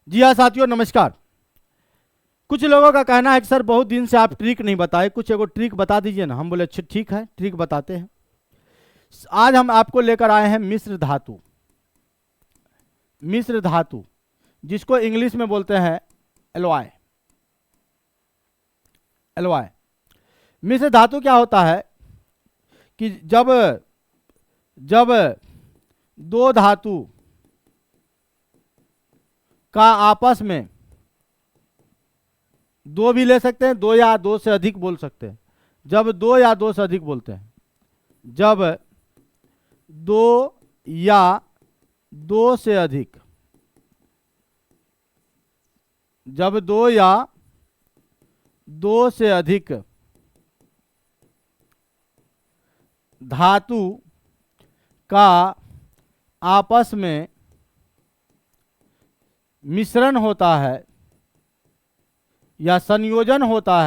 जी हाँ साथियों, नमस्कार। कुछ लोगों का कहना है कि सर बहुत दिन से आप ट्रिक नहीं बताए, कुछ एगो ट्रिक बता दीजिए ना। हम बोले अच्छा ठीक है, ट्रिक बताते हैं। आज हम आपको लेकर आए हैं मिश्र धातु। मिश्र धातु जिसको इंग्लिश में बोलते हैं एलॉय। एलॉय मिश्र धातु क्या होता है कि जब जब दो धातु का आपस में, दो भी ले सकते हैं, दो या दो से अधिक बोल सकते हैं। जब दो या दो से अधिक बोलते हैं, जब दो या दो से अधिक, जब दो या दो से अधिक धातु का आपस में मिश्रण होता है या संयोजन होता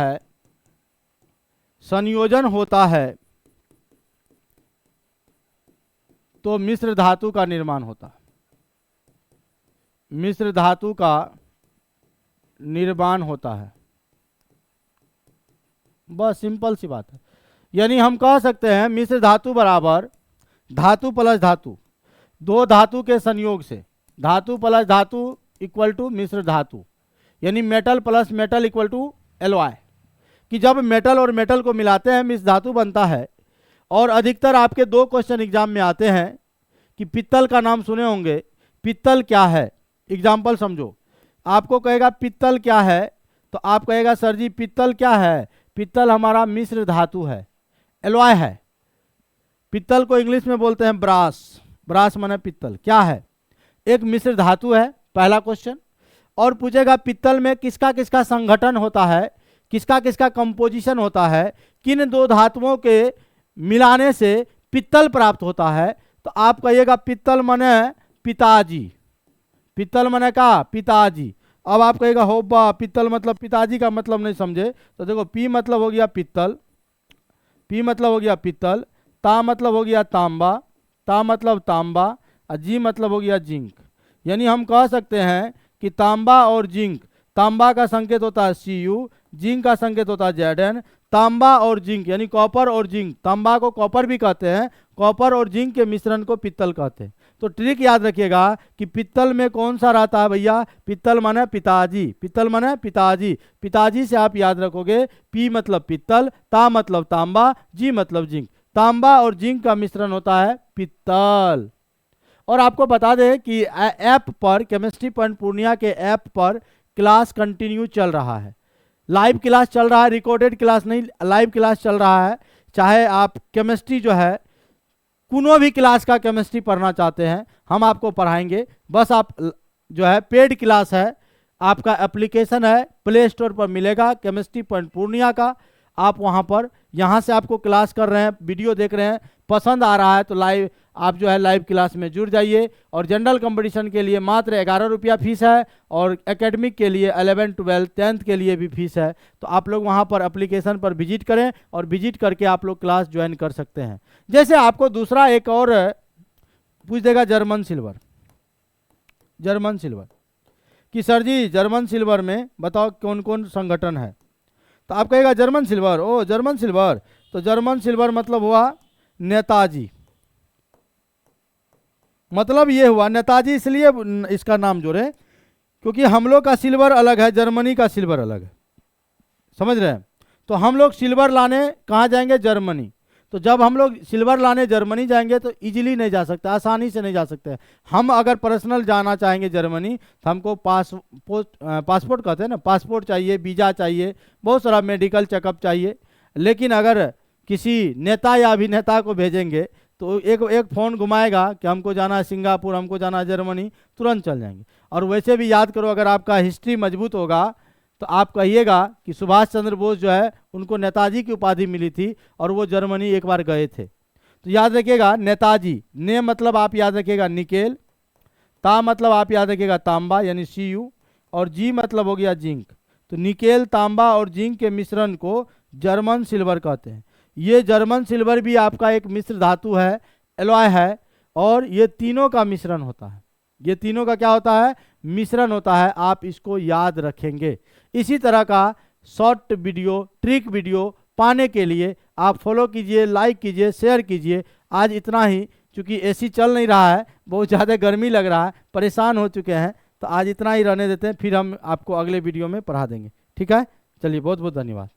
है, तो मिश्र धातु का निर्माण होता है। मिश्र धातु का निर्माण होता है। बस सिंपल सी बात है। यानी हम कह सकते हैं मिश्र धातु बराबर धातु प्लस धातु, दो धातु के संयोग से, धातु प्लस धातु इक्वल टू मिश्र धातु, यानी metal plus metal equal to alloy. कि जब मेटल और मेटल को मिलाते हैं मिश्र धातु बनता है। और अधिकतर आपके दो क्वेश्चन एग्जाम में आते हैं कि पित्तल का नाम सुने होंगे। पित्तल क्या है? एग्जाम्पल समझो, आपको कहेगा पित्तल क्या है, तो आप कहेगा सर जी पित्तल क्या है? पित्तल हमारा मिश्र धातु है, एलॉय है। पित्तल को इंग्लिश में बोलते हैं ब्रास। ब्रास माने पित्तल। क्या है? एक मिश्र धातु है, पहला क्वेश्चन। और पूछेगा पित्तल में किसका किसका संगठन होता है, किसका किसका कंपोजिशन होता है, किन दो धातुओं के मिलाने से पित्तल प्राप्त होता है। तो आप कहिएगा पित्तल माने पिताजी। पित्तल माने का? पिताजी। अब आप कहेगा हो बा पित्तल मतलब पिताजी का मतलब नहीं समझे, तो देखो पी मतलब हो गया पित्तल, पी मतलब हो गया पित्तल, ता मतलब हो गया तांबा, ता मतलब तांबा, और जी मतलब हो गया जिंक। यानी हम कह सकते हैं कि तांबा और जिंक, तांबा का संकेत होता है Cu, जिंक का संकेत होता है Zn। तांबा और जिंक यानी कॉपर और जिंक, तांबा को कॉपर भी कहते हैं, कॉपर और जिंक के मिश्रण को पित्तल कहते हैं। तो ट्रिक याद रखिएगा कि पित्तल में कौन सा रहता है भैया? पित्तल माने पिताजी। पित्तल माने पिताजी। पिताजी से आप याद रखोगे पी मतलब पित्तल, ता मतलब तांबा, जी मतलब जिंक। तांबा और जिंक का मिश्रण होता है पित्तल। और आपको बता दें कि ऐप पर, केमिस्ट्री पॉइंट पूर्णिया के ऐप पर क्लास कंटिन्यू चल रहा है। लाइव क्लास चल रहा है, रिकॉर्डेड क्लास नहीं, लाइव क्लास चल रहा है। चाहे आप केमिस्ट्री जो है कोनो भी क्लास का केमिस्ट्री पढ़ना चाहते हैं, हम आपको पढ़ाएंगे। बस आप जो है पेड क्लास है, आपका एप्लीकेशन है, प्ले स्टोर पर मिलेगा केमिस्ट्री पॉइंट पूर्णिया का। आप वहां पर, यहाँ से आपको क्लास कर रहे हैं, वीडियो देख रहे हैं, पसंद आ रहा है तो लाइव आप जो है लाइव क्लास में जुड़ जाइए। और जनरल कंपटीशन के लिए मात्र 11 रुपया फीस है, और एकेडमिक के लिए 11, 12, 10th के लिए भी फीस है। तो आप लोग वहाँ पर एप्लीकेशन पर विजिट करें, और विजिट करके आप लोग क्लास ज्वाइन कर सकते हैं। जैसे आपको दूसरा एक और पूछ देगा, जर्मन सिल्वर। जर्मन सिल्वर कि सर जी जर्मन सिल्वर में बताओ कौन कौन संगठन है। तो आप कहेगा जर्मन सिल्वर, ओ जर्मन सिल्वर, तो जर्मन सिल्वर मतलब हुआ नेताजी। मतलब ये हुआ नेताजी, इसलिए इसका नाम जोड़े क्योंकि हम लोग का सिल्वर अलग है, जर्मनी का सिल्वर अलग है। समझ रहे हैं? तो हम लोग सिल्वर लाने कहाँ जाएंगे? जर्मनी। तो जब हम लोग सिल्वर लाने जर्मनी जाएंगे तो इजीली नहीं जा सकते, आसानी से नहीं जा सकते। हम अगर पर्सनल जाना चाहेंगे जर्मनी तो हमको पासपोर्ट कहते हैं ना, पासपोर्ट चाहिए, वीज़ा चाहिए, बहुत सारा मेडिकल चेकअप चाहिए। लेकिन अगर किसी नेता या अभिनेता को भेजेंगे तो एक फ़ोन घुमाएगा कि हमको जाना है सिंगापुर, हमको जाना है जर्मनी, तुरंत चल जाएंगे। और वैसे भी याद करो, अगर आपका हिस्ट्री मजबूत होगा तो आप कहिएगा कि सुभाष चंद्र बोस जो है उनको नेताजी की उपाधि मिली थी और वो जर्मनी एक बार गए थे। तो याद रखिएगा नेताजी, ने मतलब आप याद रखिएगा निकेल, ता मतलब आप याद रखिएगा तांबा यानी Cu, और जी मतलब हो गया जिंक। तो निकेल, तांबा और जिंक के मिश्रण को जर्मन सिल्वर कहते हैं। ये जर्मन सिल्वर भी आपका एक मिश्र धातु है, एलॉय है, और ये तीनों का मिश्रण होता है। ये तीनों का क्या होता है, मिश्रण होता है। आप इसको याद रखेंगे। इसी तरह का शॉर्ट वीडियो, ट्रिक वीडियो पाने के लिए आप फॉलो कीजिए, लाइक कीजिए, शेयर कीजिए। आज इतना ही, क्योंकि एसी चल नहीं रहा है, बहुत ज़्यादा गर्मी लग रहा है, परेशान हो चुके हैं, तो आज इतना ही रहने देते हैं, फिर हम आपको अगले वीडियो में पढ़ा देंगे। ठीक है, चलिए बहुत बहुत धन्यवाद।